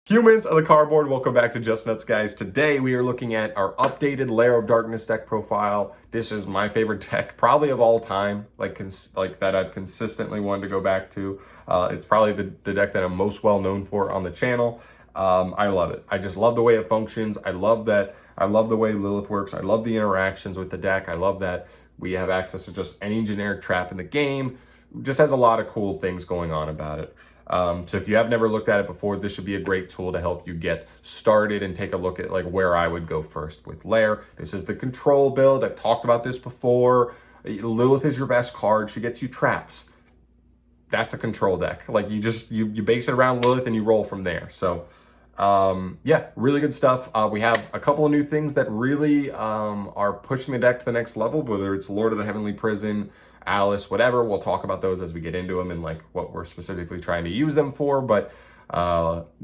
Humans of the cardboard, welcome back to Just Nuts, guys. Today we are looking at our updated Lair of Darkness deck profile. This is my favorite deck, probably of all time, like that I've consistently wanted to go back to. It's probably the deck that I'm most well known for on the channel. I love it. I just love the way it functions. I love that. I love the way Lilith works. I love the interactions with the deck. I love that we have access to just any generic trap in the game. Just has a lot of cool things going on about it. So if you have never looked at it before, this should be a great tool to help you get started and take a look at like where I would go first with LAIR. This is the control build. I've talked about this before. Lilith is your best card. She gets you traps. That's a control deck. Like you base it around Lilith and you roll from there. So yeah, really good stuff. We have a couple of new things that really are pushing the deck to the next level, whether it's Lord of the Heavenly Prison, Alice, whatever. We'll talk about those as we get into them and like what we're specifically trying to use them for. But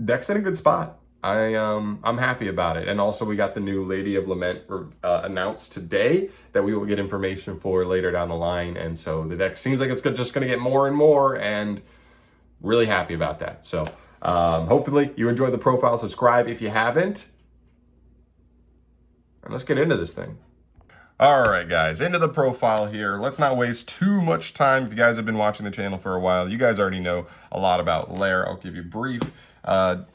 deck's in a good spot. I'm happy about it. And also we got the new Lady of Lament announced today that we will get information for later down the line. And so the deck seems like it's just going to get more and more, and really happy about that. So hopefully you enjoy the profile. Subscribe if you haven't. And let's get into this thing. All right, guys, into the profile here. Let's not waste too much time. If you guys have been watching the channel for a while, you guys already know a lot about LAIR. I'll give you brief, I'll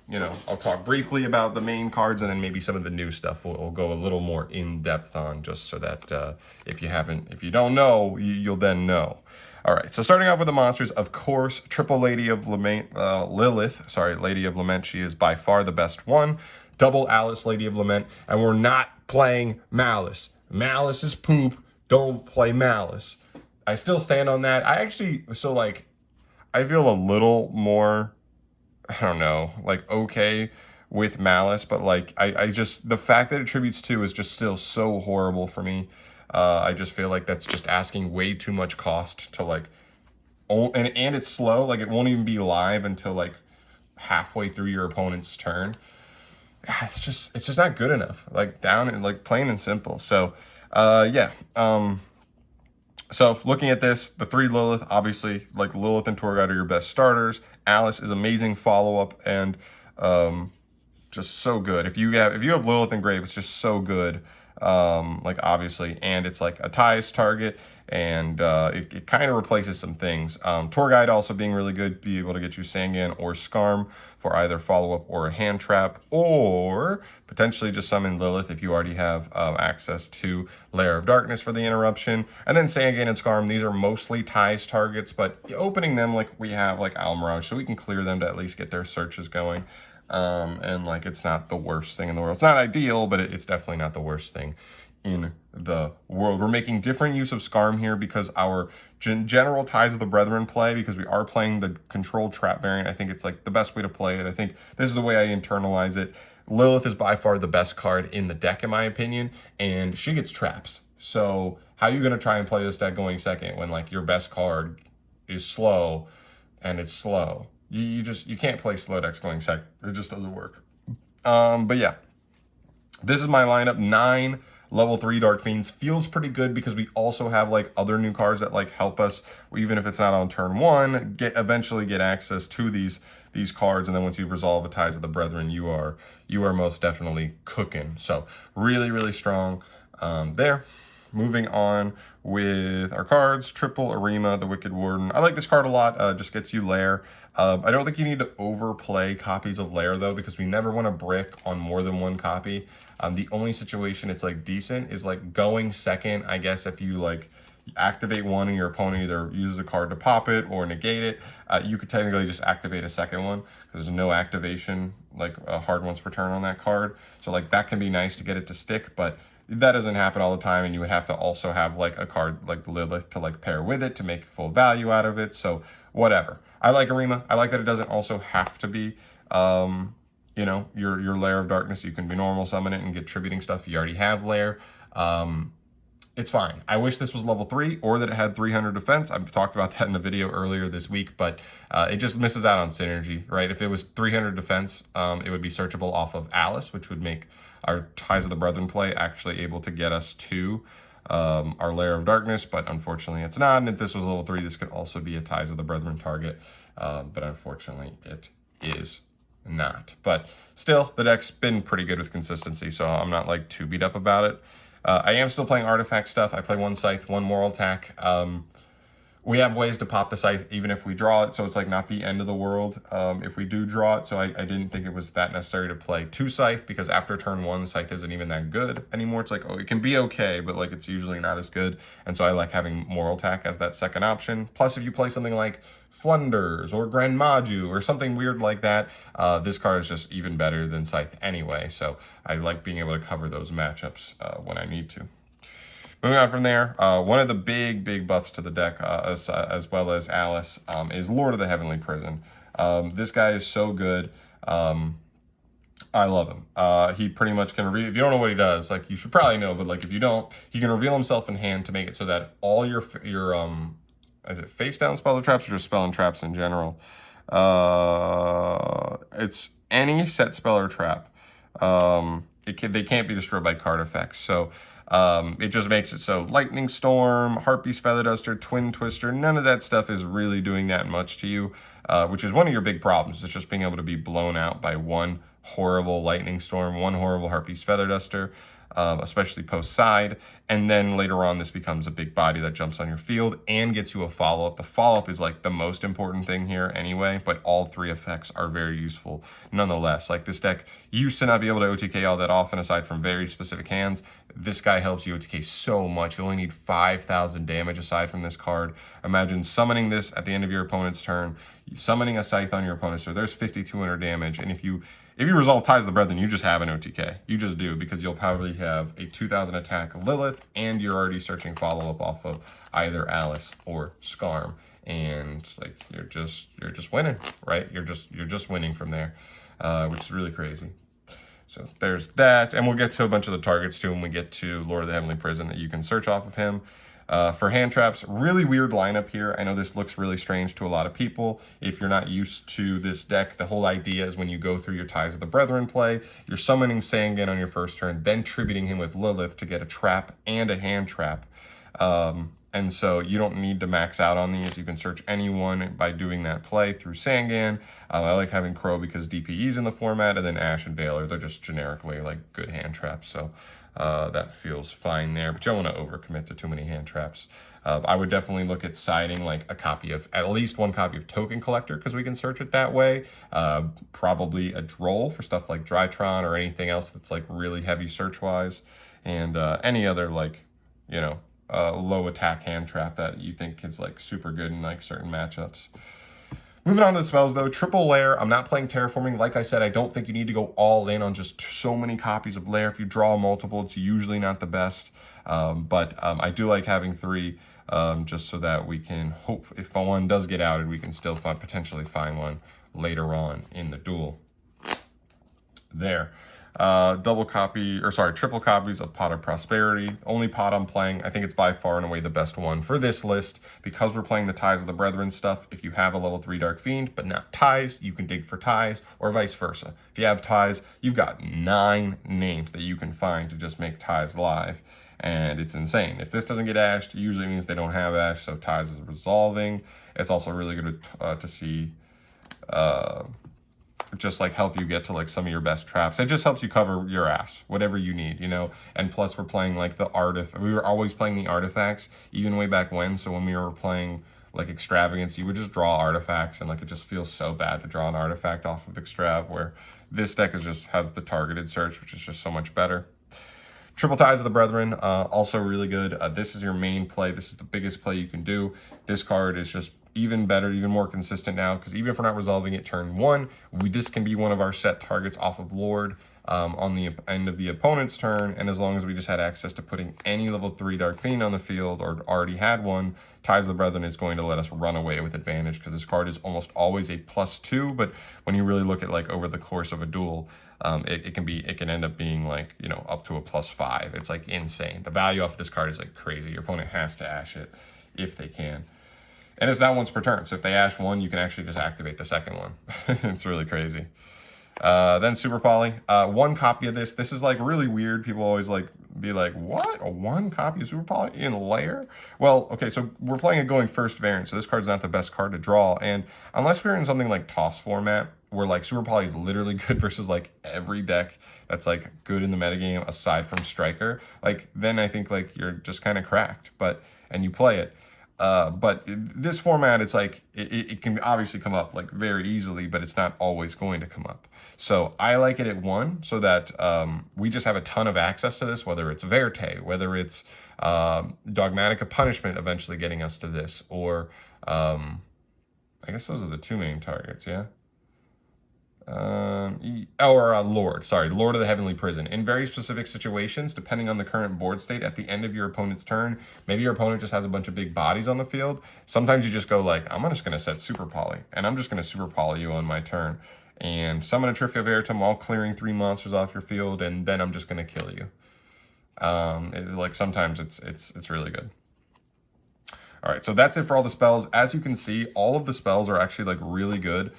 talk briefly about the main cards, and then maybe some of the new stuff we'll go a little more in depth on, just so that if you don't know, you'll then know. All right, so starting off with the monsters, of course, triple Lady of Lament, Lady of Lament. She is by far the best one. Double Alice, Lady of Lament, and we're not playing Malice. Malice is poop. Don't play Malice. I still stand on that. I feel a little more, I don't know, like okay with Malice, but like I just, the fact that it tributes 2 is just still so horrible for me. I just feel like that's just asking way too much cost to like, and it's slow. Like it won't even be live until like halfway through your opponent's turn. It's just not good enough. Like down and like plain and simple. So yeah. So looking at this, the 3 Lilith, obviously like Lilith and Torguide are your best starters. Alice is amazing follow-up and just so good. If you have Lilith and Grave, it's just so good. Like obviously, and it's like a ties target, and it kind of replaces some things. Torguide also being really good, be able to get you Sangan or Skarm for either follow-up or a hand trap, or potentially just summon Lilith if you already have access to Lair of Darkness for the interruption. And then Sangan and Skarm, these are mostly ties targets, but opening them like we have like Almirage, so we can clear them to at least get their searches going. And like it's not the worst thing in the world. It's not ideal, but it's definitely not the worst thing in the world. We're making different use of Skarm here because our general Ties of the Brethren play, because we are playing the controlled trap variant. I think it's like the best way to play it. I think this is the way I internalize it. Lilith is by far the best card in the deck, in my opinion, and she gets traps. So how are you going to try and play this deck going second when like your best card is slow and it's slow? You can't play slow decks going second. It just doesn't work. But yeah, this is my lineup. 9 level 3 Dark Fiends feels pretty good because we also have like other new cards that like help us, even if it's not on turn 1, eventually get access to these cards. And then once you resolve the Ties of the Brethren, you are most definitely cooking. So really, really strong there. Moving on with our cards, triple Arima, the Wicked Warden. I like this card a lot. Just gets you LAIR. I don't think you need to overplay copies of LAIR though, because we never want to brick on more than 1 copy. The only situation it's like decent is like going second. I guess if you like activate 1 and your opponent either uses a card to pop it or negate it, you could technically just activate a second one because there's no activation, like a hard once per turn on that card. So like that can be nice to get it to stick, but that doesn't happen all the time, and you would have to also have like a card like Lilith to like pair with it to make full value out of it. So whatever. I like Arima. I like that it doesn't also have to be your Lair of Darkness. You can be normal summon it and get tributing stuff. You already have LAIR. It's fine. I wish this was level 3 or that it had 300 defense. I've talked about that in a video earlier this week, but it just misses out on synergy, right? If it was 300 defense, it would be searchable off of Alice, which would make our Ties of the Brethren play actually able to get us to our Lair of Darkness, but unfortunately it's not. And if this was level 3, this could also be a Ties of the Brethren target, but unfortunately it is not. But still, the deck's been pretty good with consistency, so I'm not like too beat up about it. I am still playing artifact stuff. I play one Scythe, one Moral Attack. We have ways to pop the Scythe even if we draw it, so it's like not the end of the world if we do draw it. So I didn't think it was that necessary to play 2 Scythe, because after turn 1, Scythe isn't even that good anymore. It's like, oh, it can be okay, but like it's usually not as good. And so I like having Moral Attack as that second option. Plus, if you play something like Flunders or Grand Maju or something weird like that, this card is just even better than Scythe anyway. So I like being able to cover those matchups when I need to. Moving on from there, one of the big buffs to the deck, as well as Alice, is Lord of the Heavenly Prison. This guy is so good. I love him. He pretty much can reveal, if you don't know what he does, like you should probably know, but like if you don't, he can reveal himself in hand to make it so that all your is it face down spell or traps, or just spell and traps in general? It's any set spell or trap. They can't be destroyed by card effects. So it just makes it so Lightning Storm, Harpy's Feather Duster, Twin Twister, none of that stuff is really doing that much to you, which is one of your big problems. It's just being able to be blown out by one horrible Lightning Storm, one horrible Harpy's Feather Duster, especially post-side. And then later on, this becomes a big body that jumps on your field and gets you a follow-up. The follow-up is like the most important thing here anyway, but all 3 effects are very useful nonetheless. Like this deck used to not be able to OTK all that often aside from very specific hands. This guy helps you OTK so much. You only need 5,000 damage aside from this card. Imagine summoning this at the end of your opponent's turn, summoning a Scythe on your opponent's turn. There's 5,200 damage, and if you resolve Ties of the Brethren, you just have an OTK. You just do, because you'll probably have a 2,000 attack Lilith, and you're already searching follow-up off of either Alice or Skarm, and like you're just winning, right? You're just winning from there, which is really crazy. So there's that, and we'll get to a bunch of the targets too when we get to Lord of the Heavenly Prison that you can search off of him. For hand traps, really weird lineup here. I know this looks really strange to a lot of people. If you're not used to this deck, the whole idea is when you go through your Ties of the Brethren play, you're summoning Sangan on your first turn, then tributing him with Lilith to get a trap and a hand trap. And so you don't need to max out on these. You can search anyone by doing that play through Sangan. I like having Crow because DPE's in the format, and then Ash and Valor, they're just generically like good hand traps. So that feels fine there, but you don't want to overcommit to too many hand traps. I would definitely look at siding like a copy of, at least one copy of Token Collector, because we can search it that way. Probably a Droll for stuff like Drytron or anything else that's like really heavy search-wise. And any other like, you know, low attack hand trap that you think is like super good in like certain matchups. Moving on to the spells though, triple LAIR. I'm not playing Terraforming. Like I said, I don't think you need to go all in on just so many copies of LAIR. If you draw multiple, it's usually not the best. But I do like having 3 just so that we can hope if one does get outed, we can still potentially find one later on in the duel. There. Triple copies of Pot of Prosperity. Only pot I'm playing. I think it's by far and away the best one for this list because we're playing the Ties of the Brethren stuff. If you have a level 3 Dark Fiend but not Ties, you can dig for Ties, or vice versa. If you have Ties, you've got 9 names that you can find to just make Ties live, and it's insane. If this doesn't get ashed, it usually means they don't have ash, so Ties is resolving. It's also really good to see just like help you get to like some of your best traps. It just helps you cover your ass, whatever you need, you know. And plus we're playing like the we were always playing the artifacts even way back when. So when we were playing like Extravagance, you would just draw artifacts, and like it just feels so bad to draw an artifact off of Extrav, where this deck has the targeted search, which is just so much better. Triple Ties of the Brethren, also really good. This is your main play. This is the biggest play you can do. This card is just even better, even more consistent now, because even if we're not resolving it turn 1, this can be one of our set targets off of Lord on the end of the opponent's turn, and as long as we just had access to putting any level 3 Dark Fiend on the field or already had one, Ties of the Brethren is going to let us run away with advantage, because this card is almost always a +2, but when you really look at like over the course of a duel, it can end up being like, you know, up to a +5. It's like insane. The value off of this card is like crazy. Your opponent has to ash it if they can. And it's not once per turn, so if they ash 1, you can actually just activate the second one. It's really crazy. Then Super Poly. 1 copy of this. This is like really weird. People always like be like, what? A 1 copy of Super Poly in LAIR? Well, okay, so we're playing a going first variant, so this card's not the best card to draw. And unless we're in something like Toss format, where like Super Poly is literally good versus like every deck that's like good in the metagame aside from Striker, like then I think like you're just kind of cracked, and you play it. But this format, it's like, it can obviously come up like very easily, but it's not always going to come up. So I like it at 1 so that we just have a ton of access to this, whether it's Verte, whether it's Dogmatic Punishment eventually getting us to this, or I guess those are the 2 main targets, yeah? Lord of the Heavenly Prison. In very specific situations, depending on the current board state, at the end of your opponent's turn, maybe your opponent just has a bunch of big bodies on the field. Sometimes you just go like, I'm just going to set Super Poly, and I'm just going to Super Poly you on my turn, and summon a Triffia Veritum while clearing 3 monsters off your field, and then I'm just going to kill you. Like sometimes it's really good. All right, so that's it for all the spells. As you can see, all of the spells are actually like really good.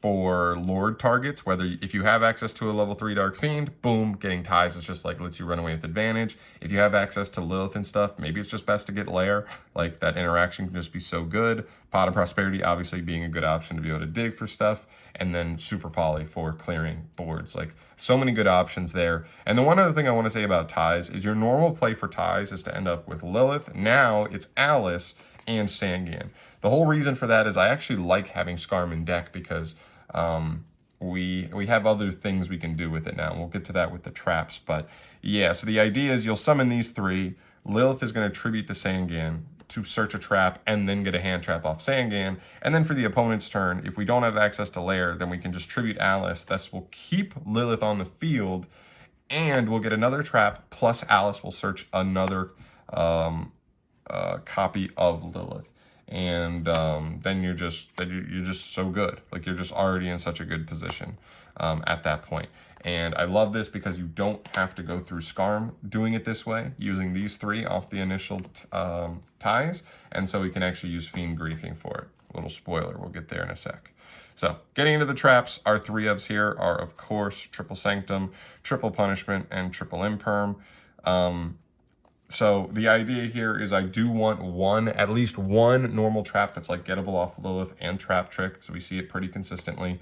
For Lord targets, whether if you have access to a level 3 Dark Fiend, boom, getting ties is just like lets you run away with advantage. If you have access to Lilith and stuff, maybe it's just best to get LAIR. Like that interaction can just be so good. Pot of Prosperity obviously being a good option to be able to dig for stuff, and then Super Poly for clearing boards. Like so many good options there. And the one other thing I want to say about ties is your normal play for ties is to end up with Lilith. Now it's Alice and Sangan. The whole reason for that is I actually like having Skarm in deck because we have other things we can do with it now. We'll get to that with the traps, but yeah, so the idea is you'll summon these 3. Lilith is going to tribute the Sangan to search a trap and then get a hand trap off Sangan. And then for the opponent's turn, if we don't have access to LAIR, then we can just tribute Alice. This will keep Lilith on the field, and we'll get another trap, plus Alice will search another copy of Lilith. And then you're just so good. Like you're just already in such a good position at that point. And I love this because you don't have to go through Skarm doing it this way, using these 3 off the initial ties. And so we can actually use Fiend Griefing for it. A little spoiler, we'll get there in a sec. So getting into the traps, our 3 ofs here are, of course, Triple Sanctum, Triple Punishment, and Triple Imperm. So the idea here is I do want at least one normal trap that's like gettable off Lilith and Trap Trick. So we see it pretty consistently.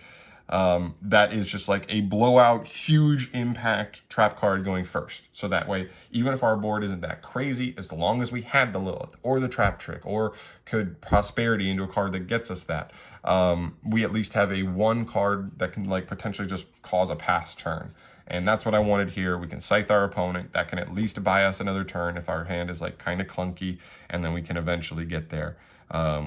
That is just like a blowout, huge impact trap card going first. So that way, even if our board isn't that crazy, as long as we had the Lilith or the Trap Trick or could Prosperity into a card that gets us that, we at least have a 1 card that can like potentially just cause a pass turn. And that's what I wanted here. We can scythe our opponent. That can at least buy us another turn if our hand is like kind of clunky, and then we can eventually get there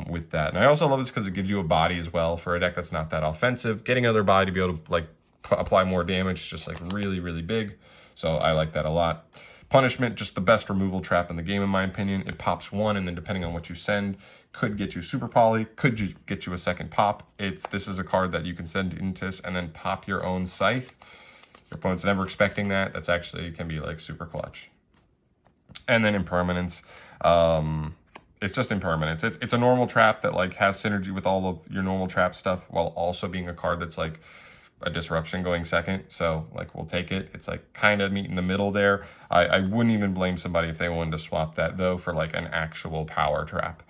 with that. And I also love this because it gives you a body as well for a deck that's not that offensive. Getting another body to be able to like apply more damage is just like really, really big. So I like that a lot. Punishment, just the best removal trap in the game in my opinion. It pops 1, and then depending on what you send, could get you Super Poly, could get you a second pop. This is a card that you can send into this and then pop your own Scythe. Your opponent's never expecting that. That's actually can be like super clutch. And then Impermanence. It's just Impermanence. It's a normal trap that like has synergy with all of your normal trap stuff while also being a card that's like a disruption going second. So like we'll take it. It's like kind of meet in the middle there. I wouldn't even blame somebody if they wanted to swap that though for like an actual power trap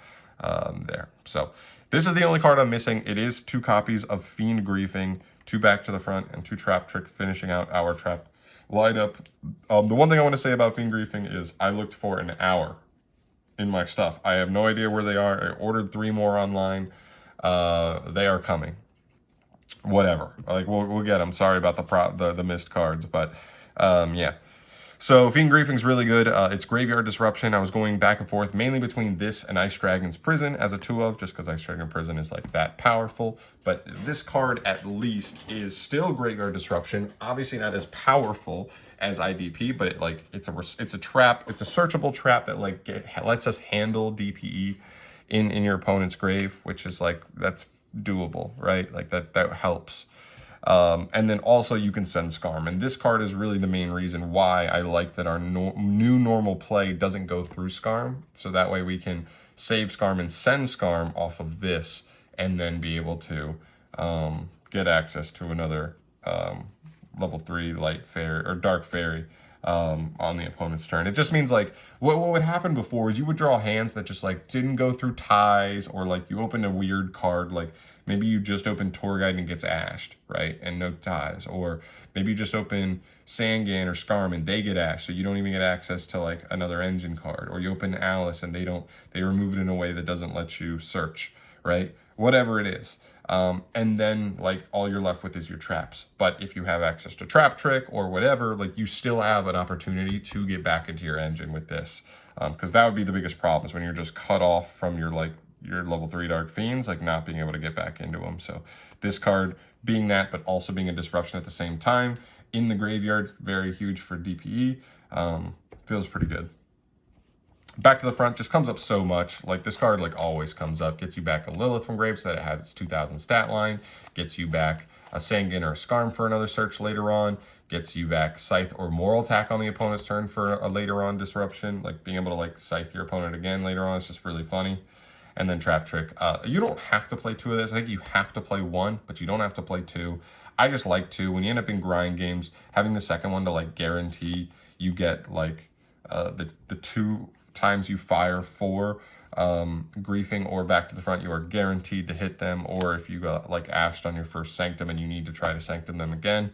there. So this is the only card I'm missing. It is 2 copies of Fiend Griefing, 2 back to the front, and 2 Trap Trick finishing out our trap lineup. The one thing I want to say about Fiend Griefing is I looked for an hour in my stuff. I have no idea where they are. I ordered 3 more online. They are coming. Whatever. Like we'll get them. Sorry about the missed cards, but yeah. So Fiend Griefing's really good. It's Graveyard Disruption. I was going back and forth mainly between this and Ice Dragon's Prison as a 2 of, just because Ice Dragon Prison is like that powerful. But this card at least is still Graveyard Disruption. Obviously not as powerful as IDP, but it's a trap. It's a searchable trap that like lets us handle DPE in your opponent's grave, which is like that's doable, right? Like that helps. And then also you can send Skarm, and this card is really the main reason why I like that our new normal play doesn't go through Skarm, so that way we can save Skarm and send Skarm off of this, and then be able to get access to another level 3 light fairy or dark fairy on the opponent's turn. It just means like what would happen before is you would draw hands that just like didn't go through ties, or like you opened a weird card, like maybe you just open Tour Guide and it gets ashed, right? And no ties. Or maybe you just open Sangan or Scarm and they get ashed, so you don't even get access to like another engine card. Or you open Alice and they remove it in a way that doesn't let you search, right? Whatever it is. And then like all you're left with is your traps. But if you have access to Trap Trick or whatever, like you still have an opportunity to get back into your engine with this. Because that would be the biggest problem, is when you're just cut off from your level 3 Dark Fiends, like not being able to get back into them. So this card being that, but also being a disruption at the same time in the graveyard, very huge for DPE. Feels pretty good. Back to the front just comes up so much. Like this card like always comes up. Gets you back a Lilith from grave so that it has its 2000 stat line. Gets you back a Sangan or a Scarm for another search later on. Gets you back Scythe or Moral Attack on the opponent's turn for a later on disruption. Like being able to like Scythe your opponent again later on is just really funny. And then Trap Trick. You don't have to play 2 of this. I think you have to play 1, but you don't have to play 2. I just like 2. When you end up in grind games, having the second one to like guarantee you get like the 2 times you fire for griefing or back to the front, you are guaranteed to hit them. Or if you got like ashed on your first Sanctum and you need to try to Sanctum them again,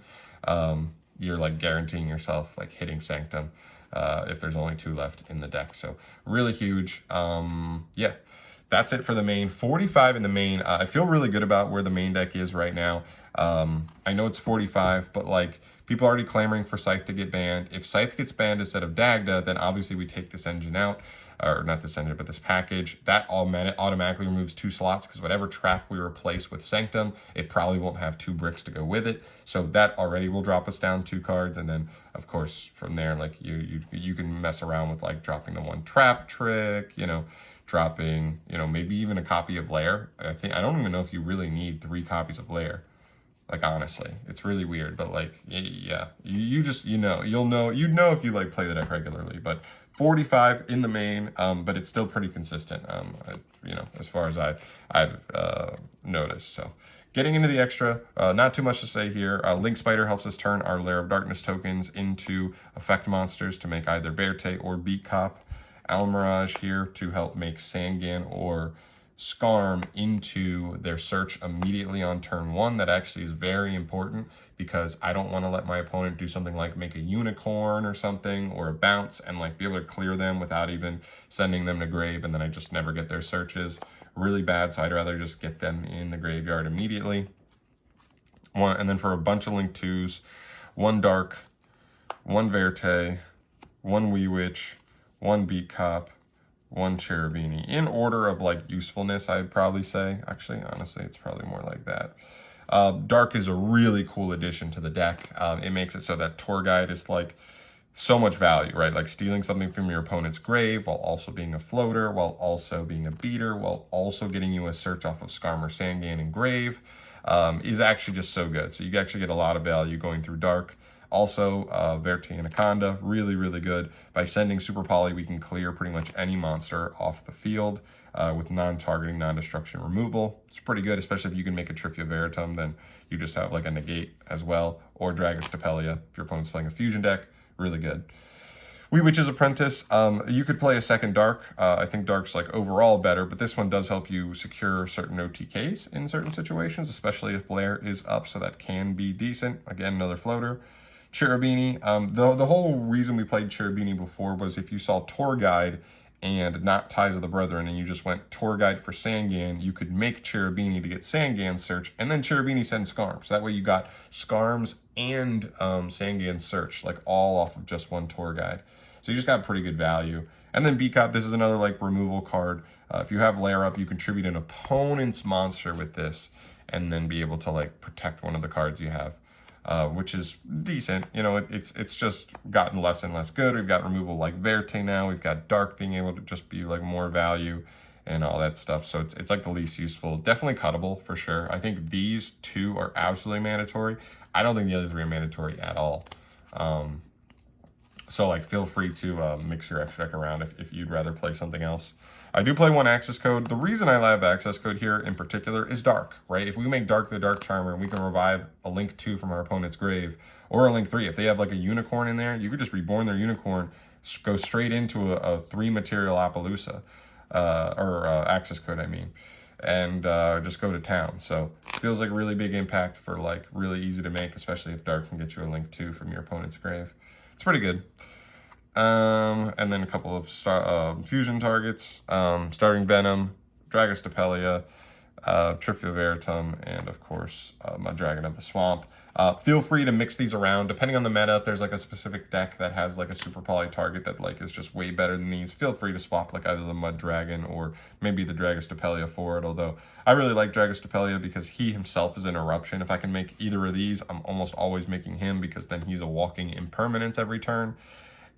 you're like guaranteeing yourself like hitting Sanctum if there's only 2 left in the deck. So really huge. Yeah, that's it for the main. 45 in the main. I feel really good about where the main deck is right now. I know it's 45, but like people are already clamoring for Scythe to get banned. If Scythe gets banned instead of Dagda, then obviously we take this engine out, or not this engine, but this package. That automatically removes 2 slots, because whatever trap we replace with Sanctum, it probably won't have 2 bricks to go with it. So that already will drop us down 2 cards, and then of course from there, like you can mess around with like dropping the 1 Trap Trick, you know, dropping, you know, maybe even a copy of LAIR. I don't even know if you really need 3 copies of LAIR. Like honestly, it's really weird, but like yeah, you'd know if you like play the deck regularly. But 45 in the main, but it's still pretty consistent. You know, as far as I've noticed. So getting into the extra, not too much to say here. Link Spider helps us turn our Lair of Darkness tokens into effect monsters to make either Verte or Beat Cop. Almirage here to help make Sangan or Scarm into their search immediately on turn 1. That actually is very important, because I don't want to let my opponent do something like make a unicorn or something, or a bounce, and like be able to clear them without even sending them to grave, and then I just never get their searches. Really bad, so I'd rather just get them in the graveyard immediately. And then for a bunch of Link 2s, 1 Dark, 1 Verte, 1 Wee Witch, 1 Beat Cop, 1 Cherubini. In order of like usefulness, I'd probably say. Actually, honestly, it's probably more like that. Dark is a really cool addition to the deck. It makes it so that Tour Guide is like so much value, right? Like stealing something from your opponent's grave while also being a floater, while also being a beater, while also getting you a search off of Scarm or Sangan and grave is actually just so good. So you actually get a lot of value going through Dark. Also, Verte Anaconda, really, really good. By sending Super Poly, we can clear pretty much any monster off the field with non-targeting, non-destruction removal. It's pretty good, especially if you can make a Trifia Veritum, then you just have like a negate as well, or Dragus Tapelia if your opponent's playing a fusion deck. Really good. Wee Witch's Apprentice, you could play a second Dark. I think Dark's like overall better, but this one does help you secure certain OTKs in certain situations, especially if LAIR is up, so that can be decent. Again, another floater. Cherubini, the whole reason we played Cherubini before was if you saw Tour Guide and not Ties of the Brethren, and you just went Tour Guide for Sangan, you could make Cherubini to get Sangan's search, and then Cherubini send Scarms. That way you got Scarms and Sangan's search, like all off of just 1 Tour Guide. So you just got pretty good value. And then B-Cop, this is another like removal card. If you have LAIR up, you contribute an opponent's monster with this, and then be able to like protect one of the cards you have. Which is decent. You know, it's just gotten less and less good. We've got removal like Verte now. We've got Dark being able to just be like more value and all that stuff. So it's like the least useful. Definitely cuttable for sure. I think these 2 are absolutely mandatory. I don't think the other 3 are mandatory at all. So like feel free to mix your extra deck around if you'd rather play something else. I do play one access code. The reason I have access code here in particular is Dark, right? If we make Dark the Dark Charmer and we can revive a Link 2 from our opponent's grave, or a Link 3, if they have like a unicorn in there, you could just reborn their unicorn, go straight into a 3 material Appaloosa, or access code, I mean, and just go to town. So it feels like a really big impact for like really easy to make, especially if Dark can get you a Link 2 from your opponent's grave. It's pretty good. And then a couple of fusion targets, starting Venom, Dragostapelia, Trifia Veritum, and of course, Mudragon of the Swamp. Feel free to mix these around, depending on the meta. If there's like a specific deck that has like a super poly target that like is just way better than these, feel free to swap like either the Mudragon or maybe the Dragostapelia for it. Although I really like Dragostapelia because he himself is an eruption. If I can make either of these, I'm almost always making him because then he's a walking impermanence every turn.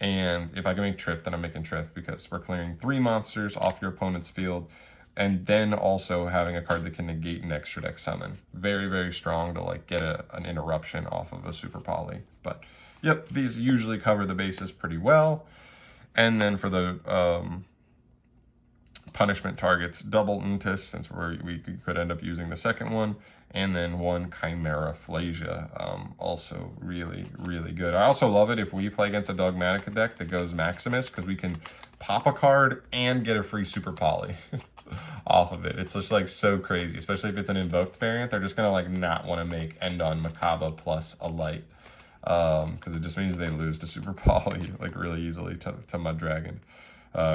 And if I can make Trif, then I'm making Trif because we're clearing 3 monsters off your opponent's field, and then also having a card that can negate an extra deck summon. Very, very strong to like get an interruption off of a super poly. But yep, these usually cover the bases pretty well. And then for the punishment targets, double Ntis, since we could end up using the second one, and then 1 Chimera Flasia, also really, really good. I also love it if we play against a Dogmatica deck that goes Maximus, because we can pop a card and get a free super poly off of it. It's just like so crazy, especially if it's an invoked variant. They're just gonna like not want to make end on Makaba plus a light, because it just means they lose to super poly like really easily to Mudragon,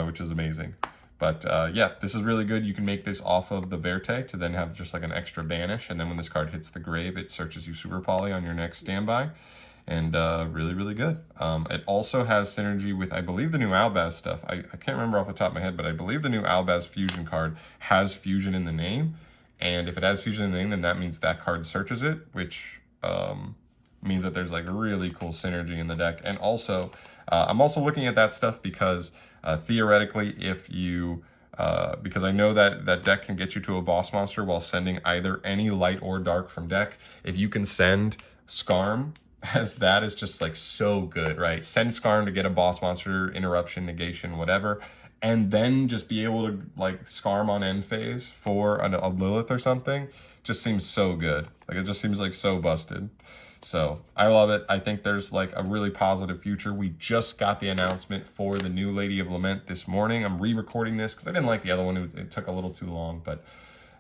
which is amazing. But yeah, this is really good. You can make this off of the Verte to then have just like an extra banish, and then when this card hits the grave, it searches you super poly on your next standby, and really, really good. It also has synergy with, I believe, the new Albaz stuff. I can't remember off the top of my head, but I believe the new Albaz fusion card has fusion in the name, and if it has fusion in the name, then that means that card searches it, which means that there's like really cool synergy in the deck. And also, I'm also looking at that stuff because theoretically, if you, because I know that that deck can get you to a boss monster while sending either any light or dark from deck. If you can send Skarm, as that is just like so good, right? Send Skarm to get a boss monster, interruption, negation, whatever, and then just be able to like Skarm on end phase for a Lilith or something, just seems so good. Like it just seems like so busted. So I love it. I think there's like a really positive future. We just got the announcement for the new Lady of Lament this morning. I'm re-recording this because I didn't like the other one. It took a little too long, but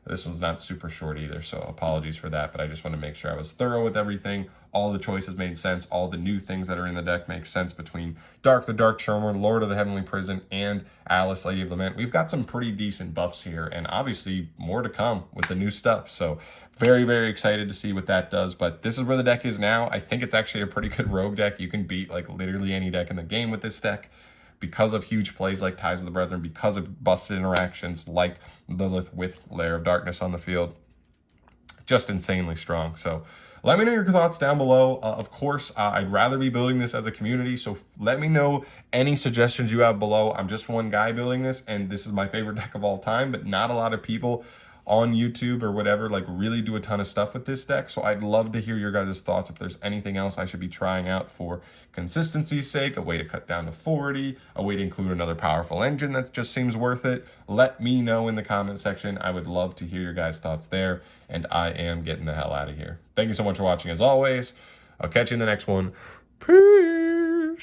this one's not super short either, so apologies for that, but I just want to make sure I was thorough with everything. All the choices made sense. All the new things that are in the deck make sense between Dark the Dark Charmer, Lord of the Heavenly Prison, and Alice, Lady of Lament. We've got some pretty decent buffs here, and obviously more to come with the new stuff. So very, very excited to see what that does, but this is where the deck is now. I think it's actually a pretty good rogue deck. You can beat like literally any deck in the game with this deck, because of huge plays like Ties of the Brethren, because of busted interactions like Lilith with Lair of Darkness on the field. Just insanely strong. So let me know your thoughts down below. Of course, I'd rather be building this as a community, so let me know any suggestions you have below. I'm just one guy building this, and this is my favorite deck of all time, but not a lot of people on YouTube or whatever like really do a ton of stuff with this deck. So I'd love to hear your guys' thoughts. If there's anything else I should be trying out for consistency's sake, a way to cut down to 40, a way to include another powerful engine that just seems worth it, let me know in the comment section. I would love to hear your guys' thoughts there, and I am getting the hell out of here. Thank you so much for watching as always. I'll catch you in the next one. Peace.